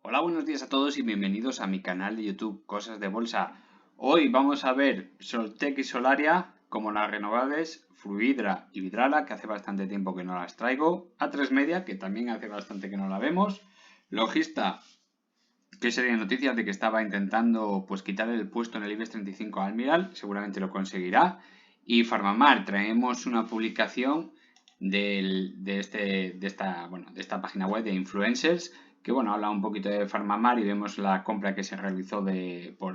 Hola, buenos días a todos y bienvenidos a mi canal de YouTube Cosas de Bolsa. Hoy vamos a ver Soltec y Solaria como las renovables, Fluidra y Vidrala, que hace bastante tiempo que no las traigo, A3 Media, que también hace bastante que no la vemos, Logista, que sería noticias de que estaba intentando pues quitar el puesto en el IBEX 35 a Almiral, seguramente lo conseguirá, y Farmamar, traemos una publicación de esta página web de influencers que bueno, habla un poquito de Farmamar y vemos la compra que se realizó por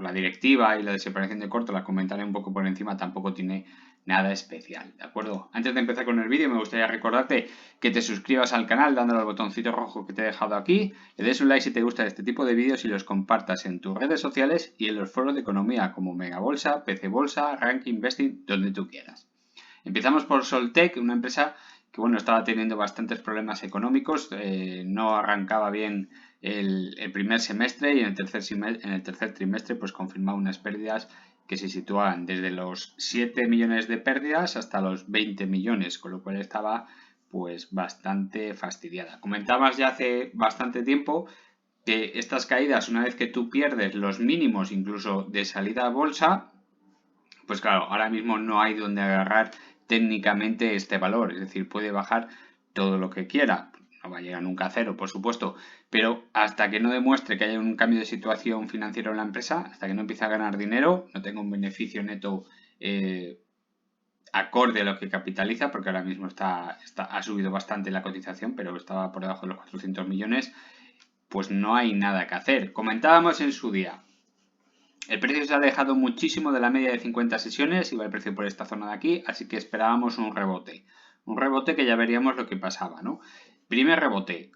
la directiva y la desaparición de Corto, la comentaré un poco por encima, tampoco tiene nada especial, ¿de acuerdo? Antes de empezar con el vídeo me gustaría recordarte que te suscribas al canal dándole al botoncito rojo que te he dejado aquí, le des un like si te gusta este tipo de vídeos y los compartas en tus redes sociales y en los foros de economía como Megabolsa, PC Bolsa, Rank Investing, donde tú quieras. Empezamos por Soltec, una empresa que bueno, estaba teniendo bastantes problemas económicos, no arrancaba bien el primer semestre y en el tercer trimestre pues confirmaba unas pérdidas que se situaban desde los 7 millones de pérdidas hasta los 20 millones, con lo cual estaba pues bastante fastidiada. Comentabas ya hace bastante tiempo que estas caídas, una vez que tú pierdes los mínimos incluso de salida a bolsa, pues claro, ahora mismo no hay donde agarrar técnicamente este valor, es decir, puede bajar todo lo que quiera, no va a llegar nunca a cero, por supuesto, pero hasta que no demuestre que haya un cambio de situación financiera en la empresa, hasta que no empiece a ganar dinero, no tenga un beneficio neto acorde a lo que capitaliza, porque ahora mismo ha subido bastante la cotización, pero estaba por debajo de los 400 millones, pues no hay nada que hacer. Comentábamos en su día, el precio se ha alejado muchísimo de la media de 50 sesiones, iba el precio por esta zona de aquí, así que esperábamos un rebote. Un rebote que ya veríamos lo que pasaba, ¿no? Primer rebote.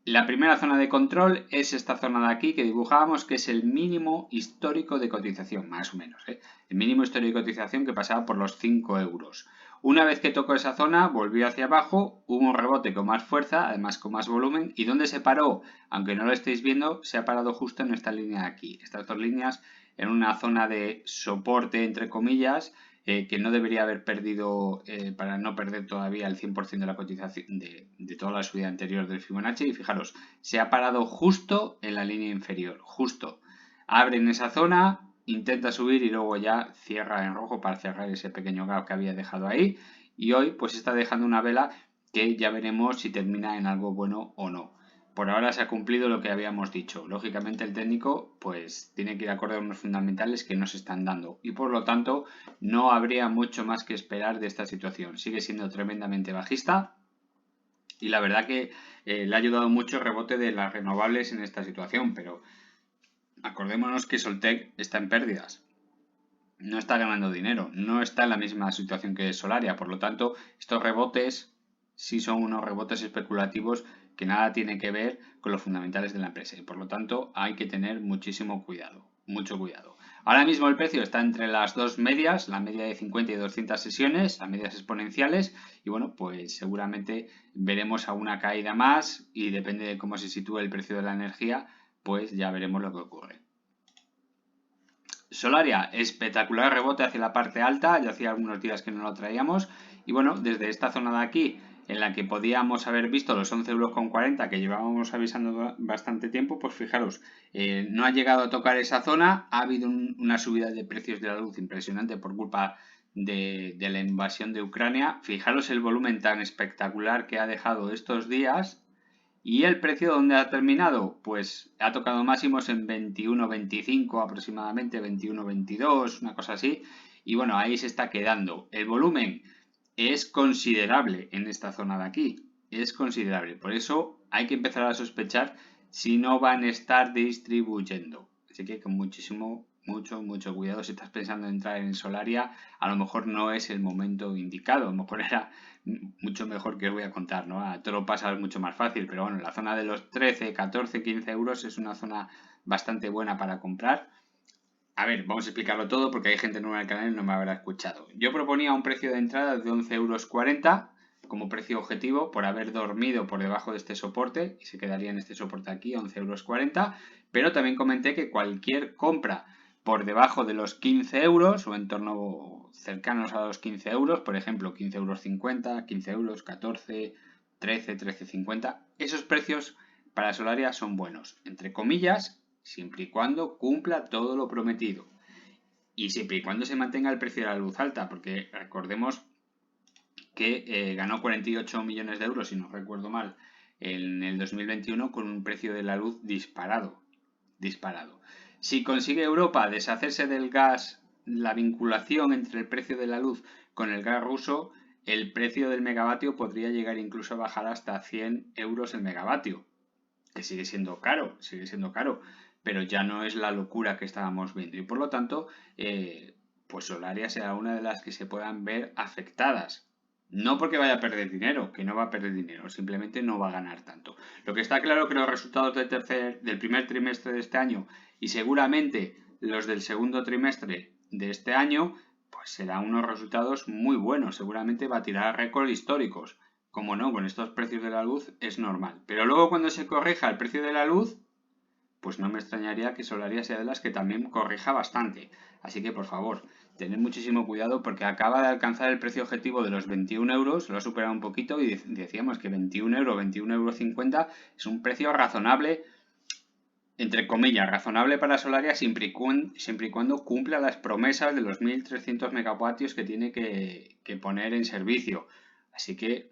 La primera zona de control es esta zona de aquí que dibujábamos, que es el mínimo histórico de cotización, más o menos, ¿eh? El mínimo histórico de cotización que pasaba por los 5 euros. Una vez que tocó esa zona, volvió hacia abajo, hubo un rebote con más fuerza, además con más volumen. ¿Y dónde se paró? Aunque no lo estéis viendo, se ha parado justo en esta línea de aquí. Estas dos líneas en una zona de soporte, entre comillas, que no debería haber perdido, para no perder todavía el 100% de la cotización de toda la subida anterior del Fibonacci. Y fijaros, se ha parado justo en la línea inferior, justo. Abre en esa zona, intenta subir y luego ya cierra en rojo para cerrar ese pequeño gap que había dejado ahí. Y hoy pues está dejando una vela que ya veremos si termina en algo bueno o no. Por ahora se ha cumplido lo que habíamos dicho. Lógicamente el técnico pues tiene que ir acorde a unos fundamentales que no se están dando y por lo tanto no habría mucho más que esperar de esta situación. Sigue siendo tremendamente bajista y la verdad que le ha ayudado mucho el rebote de las renovables en esta situación, pero acordémonos que Soltec está en pérdidas. No está ganando dinero, no está en la misma situación que Solaria, por lo tanto, estos rebotes sí son unos rebotes especulativos que nada tienen que ver con los fundamentales de la empresa y por lo tanto hay que tener muchísimo cuidado, mucho cuidado. Ahora mismo el precio está entre las dos medias, la media de 50 y 200 sesiones, las medias exponenciales y bueno, pues seguramente veremos alguna caída más y depende de cómo se sitúe el precio de la energía, pues ya veremos lo que ocurre. Solaria, espectacular rebote hacia la parte alta, ya hacía algunos días que no lo traíamos y bueno, desde esta zona de aquí en la que podíamos haber visto los 11,40 € que llevábamos avisando bastante tiempo, pues fijaros, no ha llegado a tocar esa zona, ha habido una subida de precios de la luz impresionante por culpa de la invasión de Ucrania, fijaros el volumen tan espectacular que ha dejado estos días. ¿Y el precio dónde ha terminado? Pues ha tocado máximos en 21,25 aproximadamente, 21,22, una cosa así. Y bueno, ahí se está quedando. El volumen es considerable en esta zona de aquí. Es considerable. Por eso hay que empezar a sospechar si no van a estar distribuyendo. Así que con mucho cuidado. Si estás pensando en entrar en Solaria, a lo mejor no es el momento indicado. A lo mejor era mucho mejor que os voy a contar, ¿no? A todo pasa mucho más fácil, pero bueno, la zona de los 13, 14, 15 euros es una zona bastante buena para comprar. A ver, vamos a explicarlo todo porque hay gente nueva en el canal y no me habrá escuchado. Yo proponía un precio de entrada de 11,40 € como precio objetivo por haber dormido por debajo de este soporte y se quedaría en este soporte aquí, 11,40 €, pero también comenté que cualquier compra por debajo de los 15 euros o en torno cercanos a los 15 euros, por ejemplo 15,50 €, 15 euros, 14, 13, 13,50, esos precios para Solaria son buenos, entre comillas, siempre y cuando cumpla todo lo prometido. Y siempre y cuando se mantenga el precio de la luz alta, porque recordemos que ganó 48 millones de euros, si no recuerdo mal, en el 2021 con un precio de la luz disparado. Si consigue Europa deshacerse del gas, la vinculación entre el precio de la luz con el gas ruso, el precio del megavatio podría llegar incluso a bajar hasta 100 euros el megavatio, que sigue siendo caro, pero ya no es la locura que estábamos viendo y por lo tanto, pues Solaria será una de las que se puedan ver afectadas. No porque vaya a perder dinero, que no va a perder dinero, simplemente no va a ganar tanto. Lo que está claro que los resultados del primer trimestre de este año y seguramente los del segundo trimestre de este año, pues serán unos resultados muy buenos. Seguramente va a tirar récords históricos. Como no, con estos precios de la luz es normal. Pero luego cuando se corrija el precio de la luz, pues no me extrañaría que Solaria sea de las que también corrija bastante. Así que por favor, tened muchísimo cuidado porque acaba de alcanzar el precio objetivo de los 21 euros, lo ha superado un poquito y decíamos que 21 euros, 21,50 euros es un precio razonable, entre comillas, razonable para Solaria siempre y cuando cumpla las promesas de los 1.300 megavatios que tiene que poner en servicio. Así que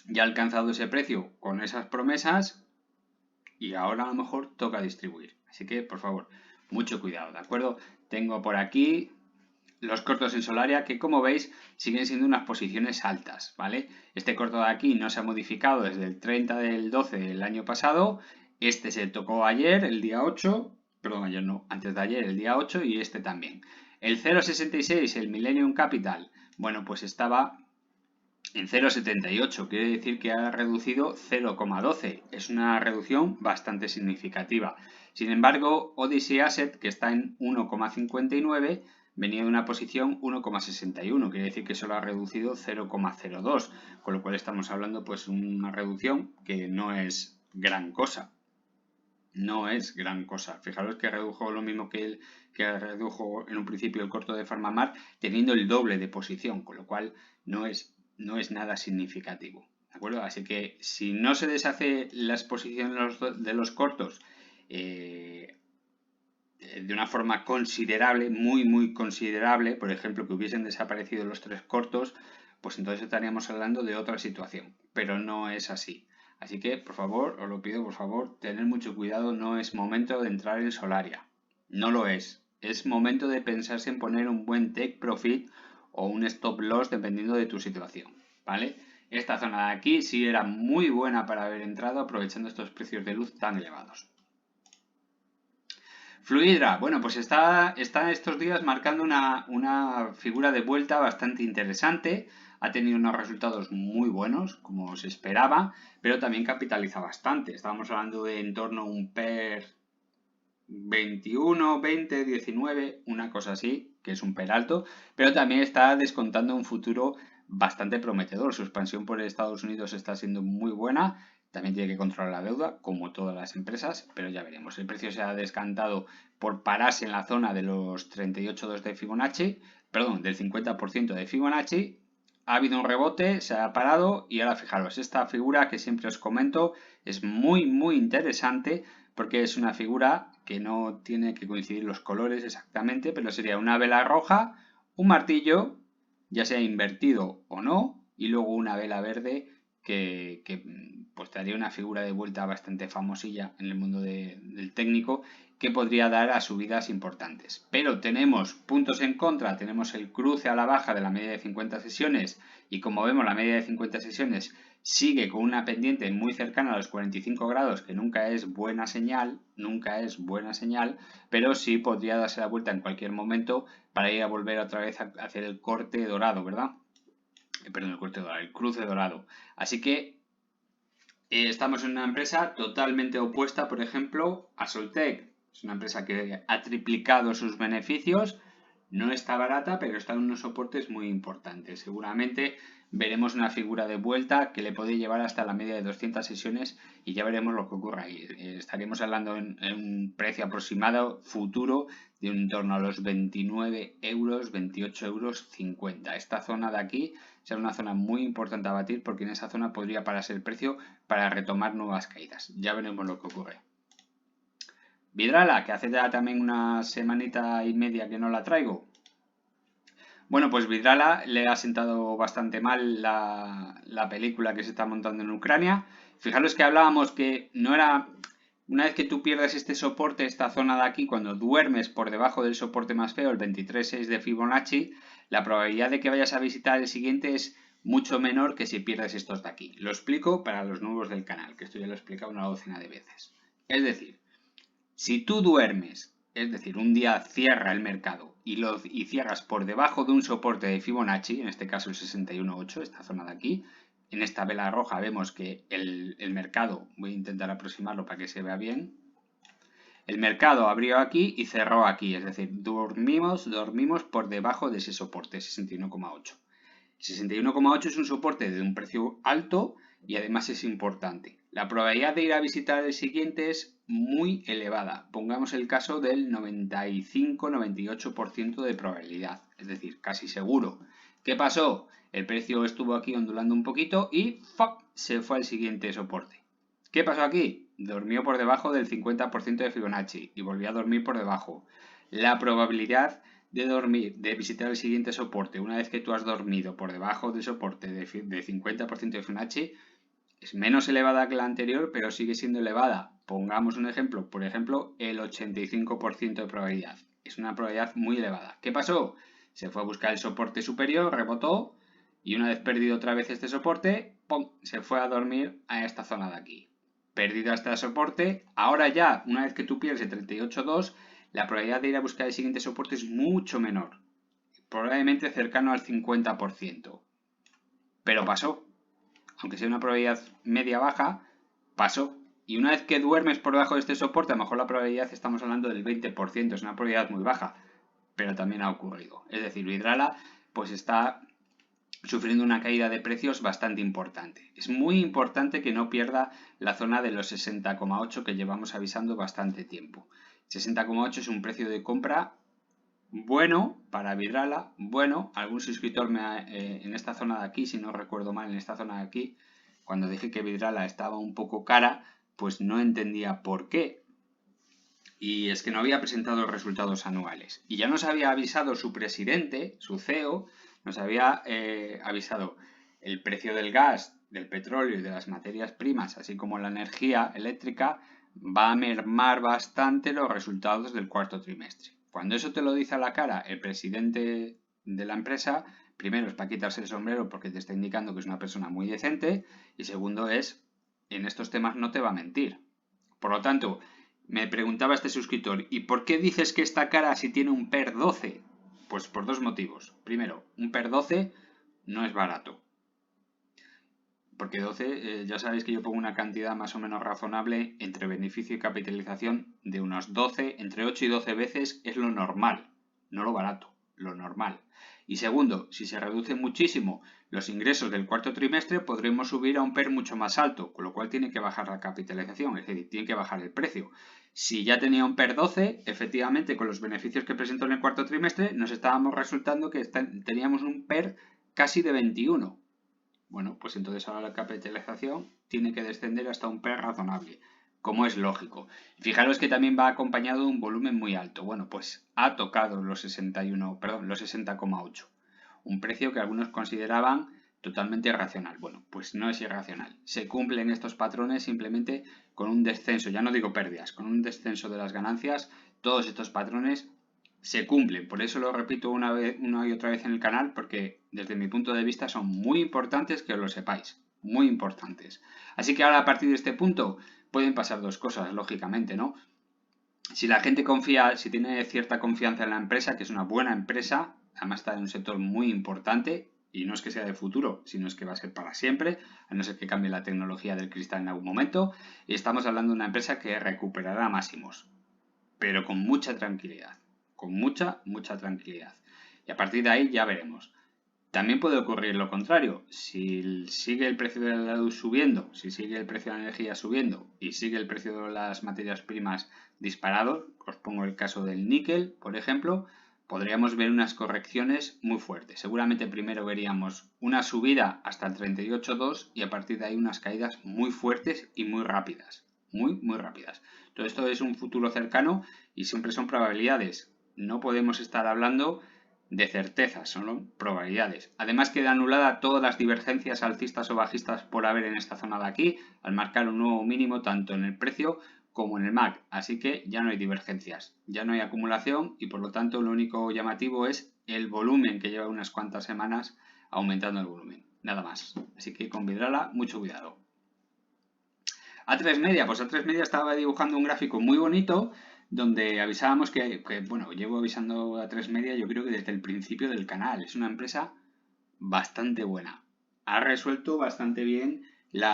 ya ha alcanzado ese precio con esas promesas y ahora a lo mejor toca distribuir. Así que, por favor, mucho cuidado, ¿de acuerdo? Tengo por aquí los cortos en Solaria que, como veis, siguen siendo unas posiciones altas, ¿vale? Este corto de aquí no se ha modificado desde el 30 del 12 del año pasado. Este se tocó ayer, el día 8. Perdón, ayer no, antes de ayer, el día 8 y este también. El 0,66, el Millennium Capital, bueno, pues estaba en 0,78, quiere decir que ha reducido 0,12. Es una reducción bastante significativa. Sin embargo, Odyssey Asset, que está en 1,59, venía de una posición 1,61, quiere decir que solo ha reducido 0,02, con lo cual estamos hablando pues una reducción que no es gran cosa. No es gran cosa. Fijaros que redujo lo mismo que redujo en un principio el corto de Farmamar, teniendo el doble de posición, con lo cual no es nada significativo. ¿De acuerdo? Así que si no se deshace la exposición de los cortos de una forma considerable, muy considerable, por ejemplo, que hubiesen desaparecido los 3 cortos, pues entonces estaríamos hablando de otra situación. Pero no es así. Así que, por favor, os lo pido, por favor, tener mucho cuidado. No es momento de entrar en Solaria. No lo es. Es momento de pensarse en poner un buen take profit o un stop loss dependiendo de tu situación, ¿vale? Esta zona de aquí sí era muy buena para haber entrado aprovechando estos precios de luz tan elevados. Fluidra, bueno, pues está estos días marcando una figura de vuelta bastante interesante. Ha tenido unos resultados muy buenos, como se esperaba, pero también capitaliza bastante. Estábamos hablando de en torno a un PER 21, 20, 19, una cosa así, que es un PER alto, pero también está descontando un futuro bastante prometedor. Su expansión por Estados Unidos está siendo muy buena. También tiene que controlar la deuda, como todas las empresas, pero ya veremos. El precio se ha descantado por pararse en la zona de los 38,2 de Fibonacci, perdón, del 50% de Fibonacci. Ha habido un rebote, se ha parado y ahora fijaros, esta figura que siempre os comento es muy interesante porque es una figura que no tiene que coincidir los colores exactamente, pero sería una vela roja, un martillo, ya sea invertido o no, y luego una vela verde que pues te daría una figura de vuelta bastante famosilla en el mundo del técnico que podría dar a subidas importantes. Pero tenemos puntos en contra, tenemos el cruce a la baja de la media de 50 sesiones y como vemos la media de 50 sesiones sigue con una pendiente muy cercana a los 45 grados, que nunca es buena señal, pero sí podría darse la vuelta en cualquier momento para ir a volver otra vez a hacer el corte dorado, ¿verdad? Perdón, el corte dorado, el cruce dorado. Así que estamos en una empresa totalmente opuesta, por ejemplo, a Soltec. Es una empresa que ha triplicado sus beneficios. No está barata, pero está en unos soportes muy importantes. Seguramente veremos una figura de vuelta que le puede llevar hasta la media de 200 sesiones y ya veremos lo que ocurre ahí. Estaríamos hablando en un precio aproximado futuro de en torno a los 29 euros, 28,50 euros. Esta zona de aquí será una zona muy importante a batir porque en esa zona podría pararse el precio para retomar nuevas caídas. Ya veremos lo que ocurre. Vidrala, que hace ya también una semanita y media que no la traigo. Bueno, pues Vidrala le ha sentado bastante mal la película que se está montando en Ucrania. Fijaros que hablábamos que no era... Una vez que tú pierdes este soporte, esta zona de aquí, cuando duermes por debajo del soporte más feo, el 23.6 de Fibonacci, la probabilidad de que vayas a visitar el siguiente es mucho menor que si pierdes estos de aquí. Lo explico para los nuevos del canal, que esto ya lo he explicado una docena de veces. Es decir, si tú duermes, es decir, un día cierra el mercado y cierras por debajo de un soporte de Fibonacci, en este caso el 61.8, esta zona de aquí, en esta vela roja vemos que el mercado, voy a intentar aproximarlo para que se vea bien, el mercado abrió aquí y cerró aquí, es decir, dormimos por debajo de ese soporte, 61.8. 61.8 es un soporte de un precio alto y además es importante. La probabilidad de ir a visitar el siguiente es muy elevada. Pongamos el caso del 95-98% de probabilidad, es decir, casi seguro. ¿Qué pasó? El precio estuvo aquí ondulando un poquito y ¡fuck! Se fue al siguiente soporte. ¿Qué pasó aquí? Dormió por debajo del 50% de Fibonacci y volvió a dormir por debajo. La probabilidad de visitar el siguiente soporte una vez que tú has dormido por debajo del soporte de 50% de Fibonacci es menos elevada que la anterior, pero sigue siendo elevada. Pongamos un ejemplo, por ejemplo, el 85% de probabilidad. Es una probabilidad muy elevada. ¿Qué pasó? Se fue a buscar el soporte superior, rebotó y una vez perdido otra vez este soporte, ¡pum!, se fue a dormir a esta zona de aquí. Perdido hasta el soporte, ahora ya, una vez que tú pierdes el 38.2, la probabilidad de ir a buscar el siguiente soporte es mucho menor, probablemente cercano al 50%. Pero pasó, aunque sea una probabilidad media baja, pasó. Y una vez que duermes por debajo de este soporte, a lo mejor la probabilidad estamos hablando del 20%, es una probabilidad muy baja, pero también ha ocurrido. Es decir, Vidrala pues está sufriendo una caída de precios bastante importante. Es muy importante que no pierda la zona de los 60,8 que llevamos avisando bastante tiempo. 60,8 es un precio de compra bueno para Vidrala, bueno. Algún suscriptor en esta zona de aquí, si no recuerdo mal, en esta zona de aquí, cuando dije que Vidrala estaba un poco cara, pues no entendía por qué. Y es que no había presentado resultados anuales. Y ya nos había avisado su presidente, su CEO, nos había avisado el precio del gas, del petróleo y de las materias primas, así como la energía eléctrica, va a mermar bastante los resultados del cuarto trimestre. Cuando eso te lo dice a la cara el presidente de la empresa, primero es para quitarse el sombrero porque te está indicando que es una persona muy decente y segundo es, en estos temas no te va a mentir. Por lo tanto, me preguntaba este suscriptor, ¿y por qué dices que está cara si tiene un PER 12? Pues por dos motivos. Primero, un PER 12 no es barato. Porque 12, ya sabéis que yo pongo una cantidad más o menos razonable entre beneficio y capitalización de unos 12, entre 8 y 12 veces es lo normal, no lo barato, lo normal. Y segundo, si se reducen muchísimo los ingresos del cuarto trimestre, podremos subir a un PER mucho más alto, con lo cual tiene que bajar la capitalización, es decir, tiene que bajar el precio. Si ya tenía un PER 12, efectivamente, con los beneficios que presentó en el cuarto trimestre, nos estábamos resultando que teníamos un PER casi de 21. Bueno, pues entonces ahora la capitalización tiene que descender hasta un PER razonable, como es lógico. Fijaros que también va acompañado de un volumen muy alto. Bueno, pues ha tocado los 60,8. Un precio que algunos consideraban totalmente irracional. Bueno, pues no es irracional. Se cumplen estos patrones simplemente con un descenso, ya no digo pérdidas, con un descenso de las ganancias. Todos estos patrones se cumplen. Por eso lo repito una y otra vez en el canal, porque desde mi punto de vista son muy importantes que os lo sepáis. Muy importantes. Así que ahora a partir de este punto pueden pasar dos cosas, lógicamente, ¿no? Si la gente confía, si tiene cierta confianza en la empresa, que es una buena empresa, además está en un sector muy importante, y no es que sea de futuro, sino es que va a ser para siempre, a no ser que cambie la tecnología del cristal en algún momento, y estamos hablando de una empresa que recuperará máximos, pero con mucha tranquilidad. Con mucha tranquilidad. Y a partir de ahí ya veremos. También puede ocurrir lo contrario. Si sigue el precio de la luz subiendo, si sigue el precio de la energía subiendo y sigue el precio de las materias primas disparado, os pongo el caso del níquel, por ejemplo, podríamos ver unas correcciones muy fuertes. Seguramente primero veríamos una subida hasta el 38.2 y a partir de ahí unas caídas muy fuertes y muy rápidas. Muy rápidas. Todo esto es un futuro cercano y siempre son probabilidades. No podemos estar hablando de certezas, son probabilidades. Además queda anulada todas las divergencias alcistas o bajistas por haber en esta zona de aquí, al marcar un nuevo mínimo tanto en el precio como en el MAC, así que ya no hay divergencias, ya no hay acumulación y por lo tanto lo único llamativo es el volumen que lleva unas cuantas semanas aumentando el volumen, nada más. Así que con Vidrala mucho cuidado. A3 media, pues A3 media estaba dibujando un gráfico muy bonito donde avisábamos bueno, llevo avisando A3 media yo creo que desde el principio del canal, es una empresa bastante buena, ha resuelto bastante bien el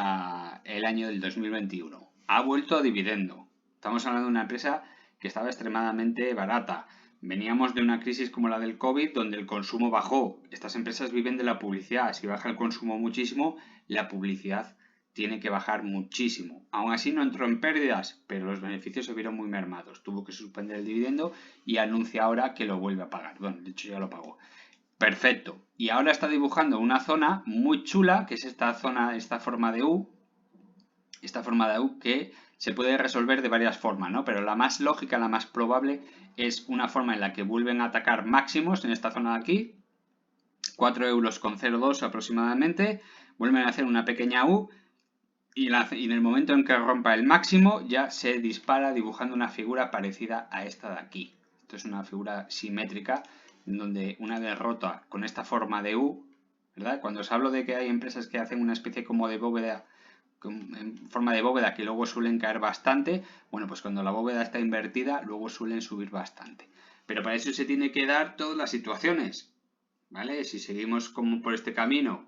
año del 2021. Ha vuelto a dividendo. Estamos hablando de una empresa que estaba extremadamente barata. Veníamos de una crisis como la del COVID, donde el consumo bajó. Estas empresas viven de la publicidad. Si baja el consumo muchísimo, la publicidad tiene que bajar muchísimo. Aún así no entró en pérdidas, pero los beneficios se vieron muy mermados. Tuvo que suspender el dividendo y anuncia ahora que lo vuelve a pagar. Bueno, de hecho ya lo pagó. Perfecto. Y ahora está dibujando una zona muy chula, que es esta zona, esta forma de U, que se puede resolver de varias formas, ¿no? Pero la más lógica, la más probable, es una forma en la que vuelven a atacar máximos en esta zona de aquí, 4,02 € aproximadamente, vuelven a hacer una pequeña U y en el momento en que rompa el máximo ya se dispara dibujando una figura parecida a esta de aquí. Esto es una figura simétrica en donde una derrota con esta forma de U, ¿verdad? Cuando os hablo de que hay empresas que hacen una especie como de bóveda, en forma de bóveda que luego suelen caer bastante, bueno, pues cuando la bóveda está invertida luego suelen subir bastante. Pero para eso se tiene que dar todas las situaciones, ¿vale? Si seguimos como por este camino,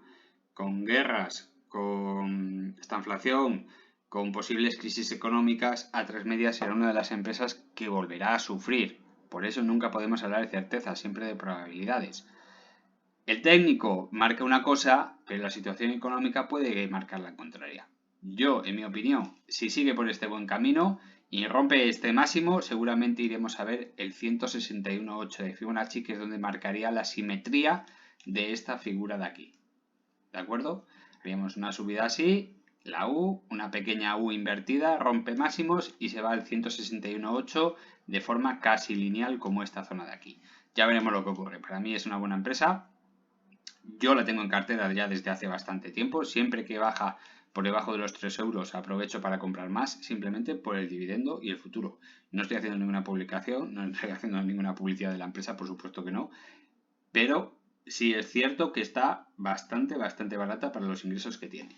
con guerras, con esta inflación, con posibles crisis económicas, A3 media será una de las empresas que volverá a sufrir. Por eso nunca podemos hablar de certeza, siempre de probabilidades. El técnico marca una cosa, pero la situación económica puede marcar la contraria. Yo, en mi opinión, si sigue por este buen camino y rompe este máximo, seguramente iremos a ver el 161.8 de Fibonacci, que es donde marcaría la simetría de esta figura de aquí. ¿De acuerdo? Haríamos una subida así, la U, una pequeña U invertida, rompe máximos y se va al 161.8 de forma casi lineal como esta zona de aquí. Ya veremos lo que ocurre. Para mí es una buena empresa. Yo la tengo en cartera ya desde hace bastante tiempo. Siempre que baja por debajo de los 3 € aprovecho para comprar más, simplemente por el dividendo y el futuro. No estoy haciendo ninguna publicación, no estoy haciendo ninguna publicidad de la empresa, por supuesto que no. Pero sí es cierto que está bastante barata para los ingresos que tiene.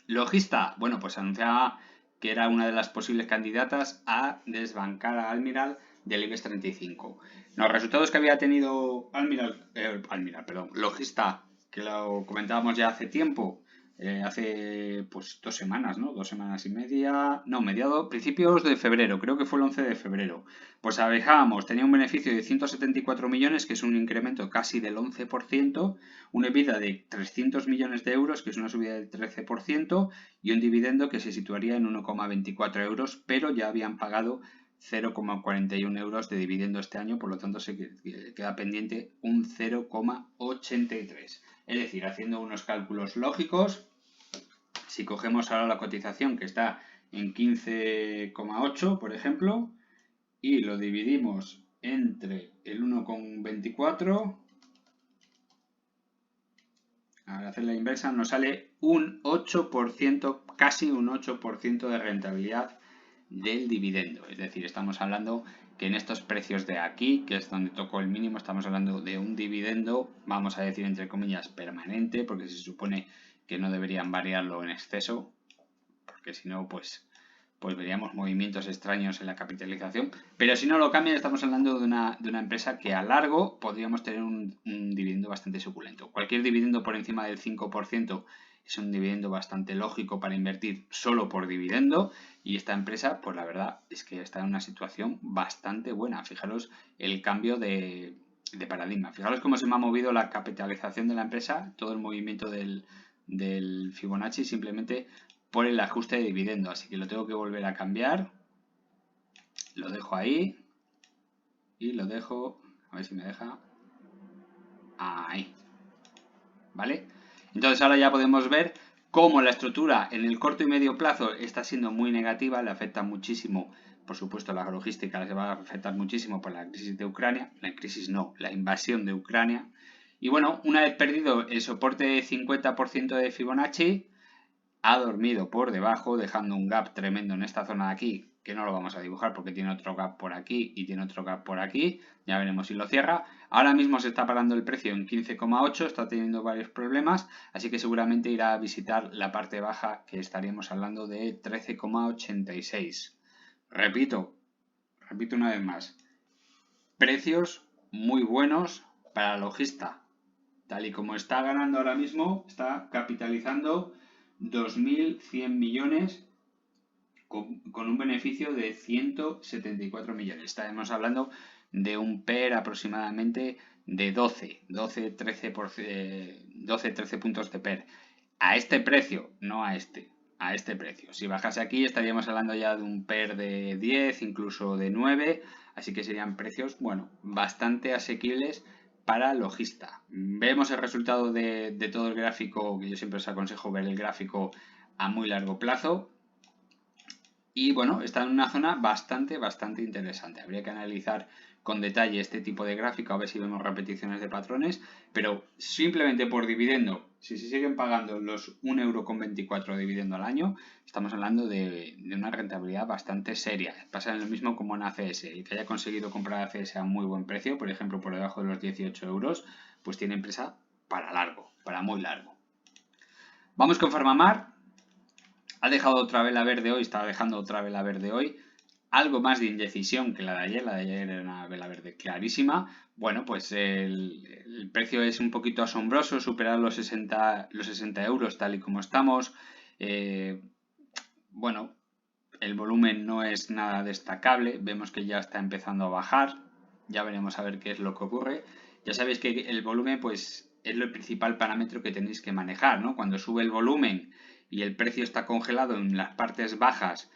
Logista, bueno, pues anunciaba que era una de las posibles candidatas a desbancar a Almiral del IBEX 35. Los resultados que había tenido Logista, que lo comentábamos ya hace tiempo, hace pues 2 semanas, ¿no? 2 semanas y media, no, principios de febrero, creo que fue el 11 de febrero. Pues abejábamos, tenía un beneficio de 174 millones, que es un incremento casi del 11%, una EBITDA de 300 millones de euros, que es una subida del 13%, y un dividendo que se situaría en 1,24 €, pero ya habían pagado 0,41 € de dividendo este año, por lo tanto se queda pendiente un 0,83. Es decir, haciendo unos cálculos lógicos, si cogemos ahora la cotización que está en 15,8, por ejemplo, y lo dividimos entre el 1,24, al hacer la inversa nos sale un 8%, casi un 8% de rentabilidad del dividendo. Es decir, estamos hablando que en estos precios de aquí, que es donde tocó el mínimo, estamos hablando de un dividendo, vamos a decir entre comillas, permanente, porque se supone que no deberían variarlo en exceso, porque si no, pues veríamos movimientos extraños en la capitalización. Pero si no lo cambian, estamos hablando de una empresa que a largo podríamos tener un dividendo bastante suculento. Cualquier dividendo por encima del 5% es un dividendo bastante lógico para invertir solo por dividendo, y esta empresa, pues la verdad es que está en una situación bastante buena. Fijaros el cambio de paradigma. Fijaros cómo se me ha movido la capitalización de la empresa, todo el movimiento del Fibonacci, simplemente por el ajuste de dividendo. Así que lo tengo que volver a cambiar. Lo dejo ahí. y lo dejo, a ver si me deja, ahí, ¿vale? Entonces ahora ya podemos ver cómo la estructura en el corto y medio plazo está siendo muy negativa, le afecta muchísimo, por supuesto la logística se va a afectar muchísimo por la crisis de Ucrania, la crisis no, la invasión de Ucrania. Y bueno, una vez perdido el soporte de 50% de Fibonacci, ha dormido por debajo, dejando un gap tremendo en esta zona de aquí, que no lo vamos a dibujar porque tiene otro gap por aquí y tiene otro gap por aquí. Ya veremos si lo cierra. Ahora mismo se está parando el precio en 15,8, está teniendo varios problemas, así que seguramente irá a visitar la parte baja, que estaríamos hablando de 13,86. Repito una vez más, precios muy buenos para el logista. Tal y como está ganando ahora mismo, está capitalizando 2.100 millones con un beneficio de 174 millones. Estaremos hablando de un PER aproximadamente de 13 puntos de PER. A este precio, no a este precio. Si bajase aquí estaríamos hablando ya de un PER de 10, incluso de 9, así que serían precios, bueno, bastante asequibles para logista. Vemos el resultado de todo el gráfico, que yo siempre os aconsejo ver el gráfico a muy largo plazo. Y bueno, está en una zona bastante interesante. Habría que analizar con detalle este tipo de gráfico a ver si vemos repeticiones de patrones, pero simplemente por dividendo, si se siguen pagando los 1,24 € de dividendo al año, estamos hablando de una rentabilidad bastante seria. Pasa lo mismo como en ACS. El que haya conseguido comprar ACS a muy buen precio, por ejemplo por debajo de los 18 €, pues tiene empresa para largo, para muy largo. Vamos con Farmamar. Ha dejado otra vela verde hoy, está dejando otra vela verde hoy. Algo más de indecisión que la de ayer era una vela verde clarísima. Bueno, pues el precio es un poquito asombroso, superar los 60 € tal y como estamos. Bueno, el volumen no es nada destacable, vemos que ya está empezando a bajar, ya veremos a ver qué es lo que ocurre. Ya sabéis que el volumen pues es el principal parámetro que tenéis que manejar, ¿no? Cuando sube el volumen y el precio está congelado en las partes bajas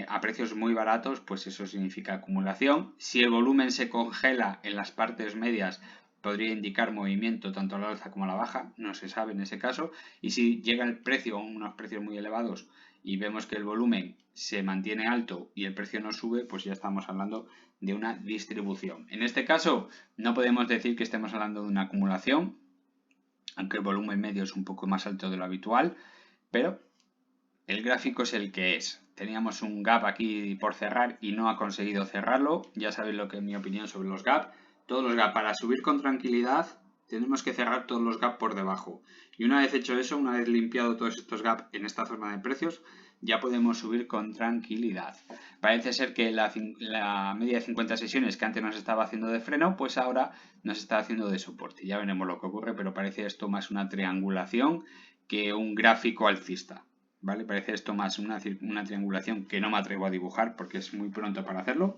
a precios muy baratos, pues eso significa acumulación. Si el volumen se congela en las partes medias, podría indicar movimiento tanto a la alza como a la baja, no se sabe en ese caso. Y si llega el precio a unos precios muy elevados y vemos que el volumen se mantiene alto y el precio no sube, pues ya estamos hablando de una distribución. En este caso, no podemos decir que estemos hablando de una acumulación, aunque el volumen medio es un poco más alto de lo habitual, pero el gráfico es el que es. Teníamos un gap aquí por cerrar y no ha conseguido cerrarlo. Ya sabéis lo que es mi opinión sobre los gap. Todos los gap, para subir con tranquilidad, tenemos que cerrar todos los gap por debajo. Y una vez hecho eso, una vez limpiado todos estos gap en esta zona de precios, ya podemos subir con tranquilidad. Parece ser que la media de 50 sesiones que antes nos estaba haciendo de freno, pues ahora nos está haciendo de soporte. Ya veremos lo que ocurre, pero parece esto más una triangulación que un gráfico alcista. ¿Vale? Parece esto más una triangulación que no me atrevo a dibujar porque es muy pronto para hacerlo,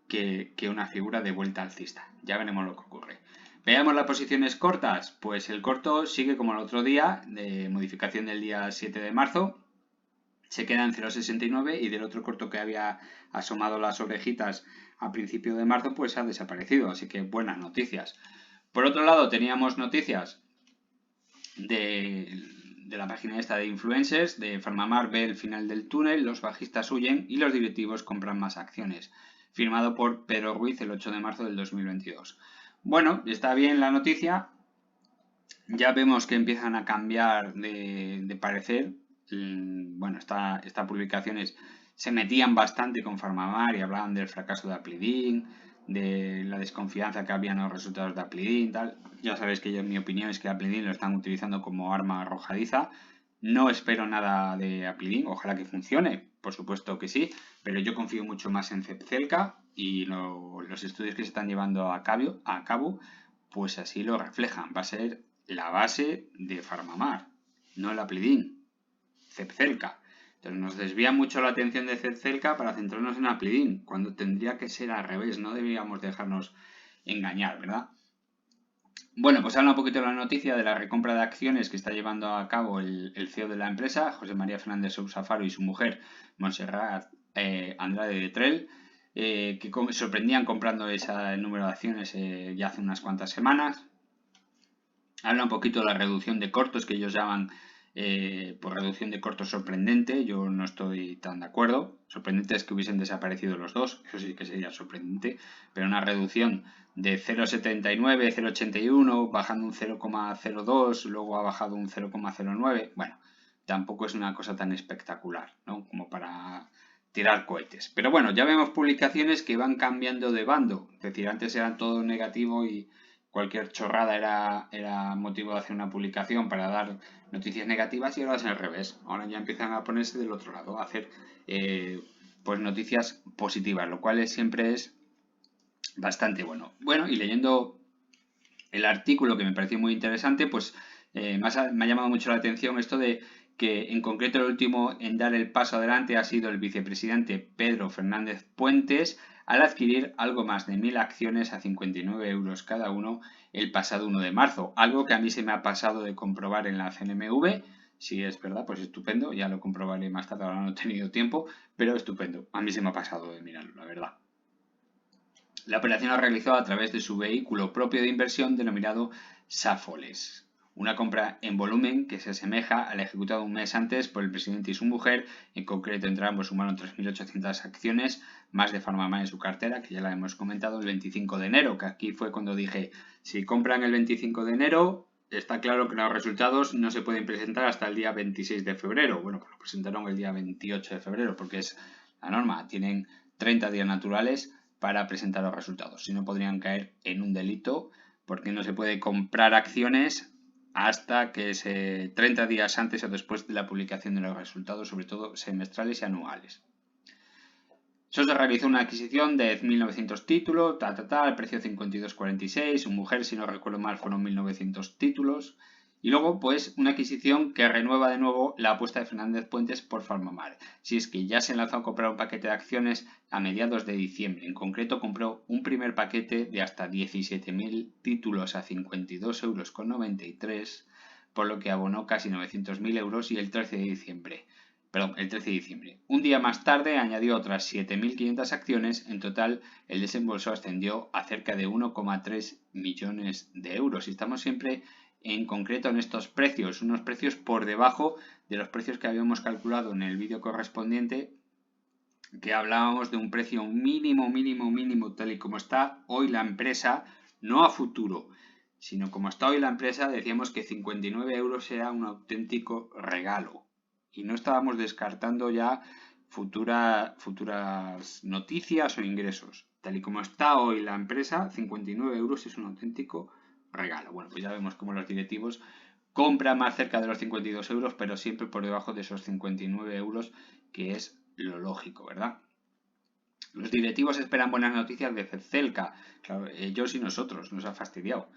que una figura de vuelta alcista. Ya veremos lo que ocurre. Veamos las posiciones cortas. Pues el corto sigue como el otro día, de modificación del día 7 de marzo. Se queda en 0,69 y del otro corto que había asomado las orejitas a principio de marzo, pues ha desaparecido. Así que buenas noticias. Por otro lado, teníamos noticias de la página esta de influencers, de Farmamar ve el final del túnel, los bajistas huyen y los directivos compran más acciones. Firmado por Pedro Ruiz el 8 de marzo del 2022. Bueno, está bien la noticia. Ya vemos que empiezan a cambiar de parecer. Bueno, estas publicaciones se metían bastante con Farmamar y hablaban del fracaso de Aplidin, de la desconfianza que había en los resultados de Aplidin, tal. Ya sabéis que mi opinión es que Aplidin lo están utilizando como arma arrojadiza. No espero nada de Aplidin, ojalá que funcione, por supuesto que sí, pero yo confío mucho más en Zepzelca y los estudios que se están llevando a cabo, pues así lo reflejan. Va a ser la base de Farmamar, no el Aplidin, Zepzelca. Entonces nos desvía mucho la atención de Zepzelca para centrarnos en Aplidin, cuando tendría que ser al revés, no deberíamos dejarnos engañar, ¿verdad? Bueno, pues habla un poquito de la noticia de la recompra de acciones que está llevando a cabo el CEO de la empresa, José María Fernández Sousa Faro, y su mujer, Montserrat Andrade de Trell. que sorprendían comprando ese número de acciones ya hace unas cuantas semanas. Habla un poquito de la reducción de cortos, que ellos llaman por reducción de cortos sorprendente. Yo no estoy tan de acuerdo. Sorprendente es que hubiesen desaparecido los dos, eso sí que sería sorprendente, pero una reducción de 0,79, 0,81, bajando un 0,02, luego ha bajado un 0,09, bueno, tampoco es una cosa tan espectacular, ¿no? Como para tirar cohetes. Pero bueno, ya vemos publicaciones que van cambiando de bando, es decir, antes era todo negativo y cualquier chorrada era motivo de hacer una publicación para dar noticias negativas, y ahora es al revés. Ahora ya empiezan a ponerse del otro lado, a hacer pues noticias positivas, lo cual siempre es bastante bueno. Bueno, y leyendo el artículo, que me pareció muy interesante, pues me ha llamado mucho la atención esto de que en concreto el último en dar el paso adelante ha sido el vicepresidente Pedro Fernández Puentes, al adquirir algo más de 1.000 acciones a 59 euros cada uno el pasado 1 de marzo. Algo que a mí se me ha pasado de comprobar en la CNMV. Si es verdad, pues estupendo. Ya lo comprobaré más tarde, ahora no he tenido tiempo, pero estupendo. A mí se me ha pasado de mirarlo, la verdad. La operación la realizó a través de su vehículo propio de inversión denominado Safoles, una compra en volumen que se asemeja al ejecutado un mes antes por el presidente y su mujer. En concreto, entre ambos sumaron 3.800 acciones más de Farmamar en su cartera, que ya la hemos comentado, el 25 de enero, que aquí fue cuando dije, si compran el 25 de enero, está claro que los resultados no se pueden presentar hasta el día 26 de febrero. Bueno, pues lo presentaron el día 28 de febrero, porque es la norma, tienen 30 días naturales para presentar los resultados. Si no, podrían caer en un delito, porque no se puede comprar acciones hasta que 30 días antes o después de la publicación de los resultados, sobre todo semestrales y anuales. Eso se realizó una adquisición de 1.900 títulos, al precio 52,46. Su mujer, si no recuerdo mal, fueron 1.900 títulos. Y luego, pues, una adquisición que renueva de nuevo la apuesta de Fernández Puentes por Farmamar. Si es que ya se lanzó a comprar un paquete de acciones a mediados de diciembre. En concreto, compró un primer paquete de hasta 17.000 títulos a 52,93 euros, por lo que abonó casi 900.000 euros y el 13 de diciembre. Un día más tarde añadió otras 7.500 acciones. En total, el desembolso ascendió a cerca de 1,3 millones de euros. Y estamos siempre en concreto en estos precios, unos precios por debajo de los precios que habíamos calculado en el vídeo correspondiente, que hablábamos de un precio mínimo, tal y como está hoy la empresa, no a futuro, sino como está hoy la empresa. Decíamos que 59 euros era un auténtico regalo. Y no estábamos descartando ya futuras noticias o ingresos. Tal y como está hoy la empresa, 59 euros es un auténtico regalo. Bueno, pues ya vemos cómo los directivos compran más cerca de los 52 euros, pero siempre por debajo de esos 59 euros, que es lo lógico, ¿verdad? Los directivos esperan buenas noticias de Cepcelca. Claro, ellos y nosotros, nos ha fastidiado.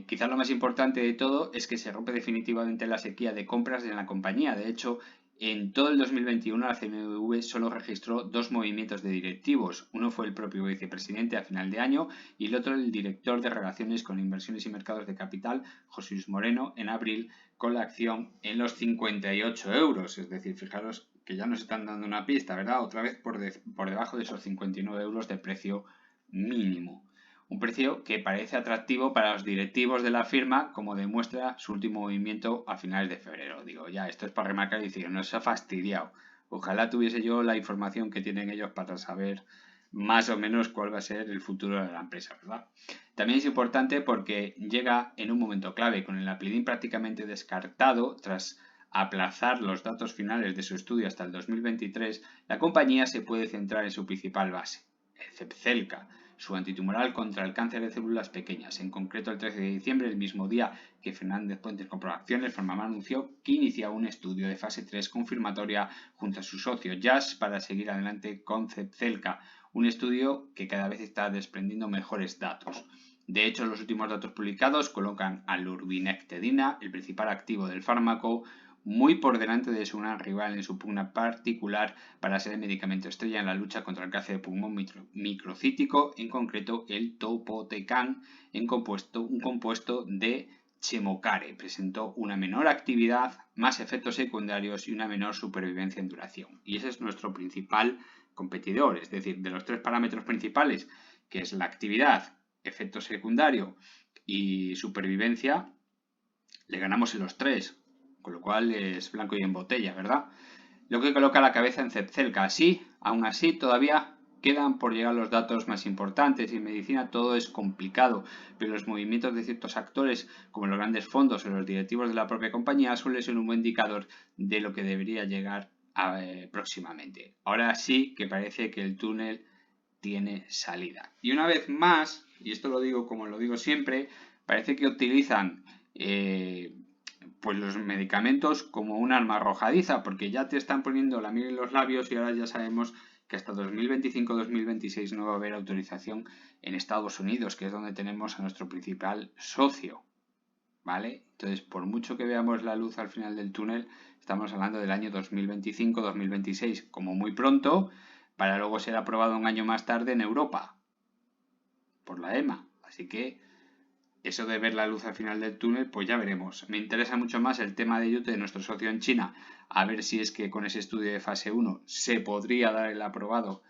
Quizás lo más importante de todo es que se rompe definitivamente la sequía de compras en la compañía. De hecho, en todo el 2021 la CNMV solo registró 2 movimientos de directivos. Uno fue el propio vicepresidente a final de año y el otro el director de Relaciones con Inversiones y Mercados de Capital, José Luis Moreno, en abril, con la acción en los 58 euros. Es decir, fijaros que ya nos están dando una pista, ¿verdad? Otra vez por debajo de esos 59 euros de precio mínimo. Un precio que parece atractivo para los directivos de la firma, como demuestra su último movimiento a finales de febrero. Digo, ya, esto es para remarcar y decir, nos ha fastidiado. Ojalá tuviese yo la información que tienen ellos para saber más o menos cuál va a ser el futuro de la empresa, ¿verdad? También es importante porque llega en un momento clave, con el Apledin prácticamente descartado tras aplazar los datos finales de su estudio hasta el 2023. La compañía se puede centrar en su principal base, el Cepcelca, su antitumoral contra el cáncer de células pequeñas. En concreto, el 13 de diciembre, el mismo día que Fernández Puentes compró acciones, Farmamar anunció que iniciaba un estudio de fase 3 confirmatoria junto a su socio Jazz para seguir adelante con Cepcelca, un estudio que cada vez está desprendiendo mejores datos. De hecho, los últimos datos publicados colocan a lurbinectedina, el principal activo del fármaco, muy por delante de su gran rival en su pugna particular para ser el medicamento estrella en la lucha contra el cáncer de pulmón microcítico, en concreto el topotecan, un compuesto de Chemocare. Presentó una menor actividad más efectos secundarios y una menor supervivencia en duración. Y ese es nuestro principal competidor, es decir, de los tres parámetros principales, que es la actividad, efecto secundario y supervivencia, le ganamos en los tres, con lo cual es blanco y en botella, ¿verdad? Lo que coloca la cabeza en Zepzelca. Aún así, todavía quedan por llegar los datos más importantes y en medicina todo es complicado, pero los movimientos de ciertos actores, como los grandes fondos o los directivos de la propia compañía, suelen ser un buen indicador de lo que debería llegar próximamente. Ahora sí que parece que el túnel tiene salida. Y una vez más, y esto lo digo como lo digo siempre, parece que utilizan pues los medicamentos como un arma arrojadiza, porque ya te están poniendo la miel en los labios y ahora ya sabemos que hasta 2025-2026 no va a haber autorización en Estados Unidos, que es donde tenemos a nuestro principal socio, ¿vale? Entonces, por mucho que veamos la luz al final del túnel, estamos hablando del año 2025-2026, como muy pronto, para luego ser aprobado un año más tarde en Europa, por la EMA. Así que eso de ver la luz al final del túnel, pues ya veremos. Me interesa mucho más el tema de Yute, de nuestro socio en China, a ver si es que con ese estudio de fase 1 se podría dar el aprobado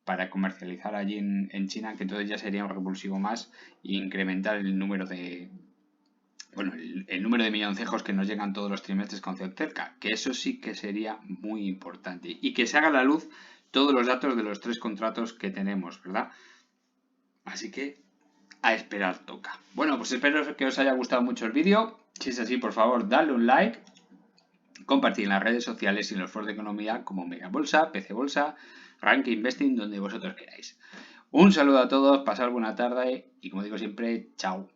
para comercializar allí en China, que entonces ya sería un revulsivo más e incrementar el número de... Bueno, el número de milloncejos que nos llegan todos los trimestres con Zepzelca, que eso sí que sería muy importante. Y que se haga a la luz todos los datos de los tres contratos que tenemos, ¿verdad? Así que a esperar toca. Bueno, pues espero que os haya gustado mucho el vídeo. Si es así, por favor, dadle un like, compartir en las redes sociales y en los foros de economía como Mega Bolsa, PC Bolsa, Rank Investing, donde vosotros queráis. Un saludo a todos, pasad buena tarde y como digo siempre, chao.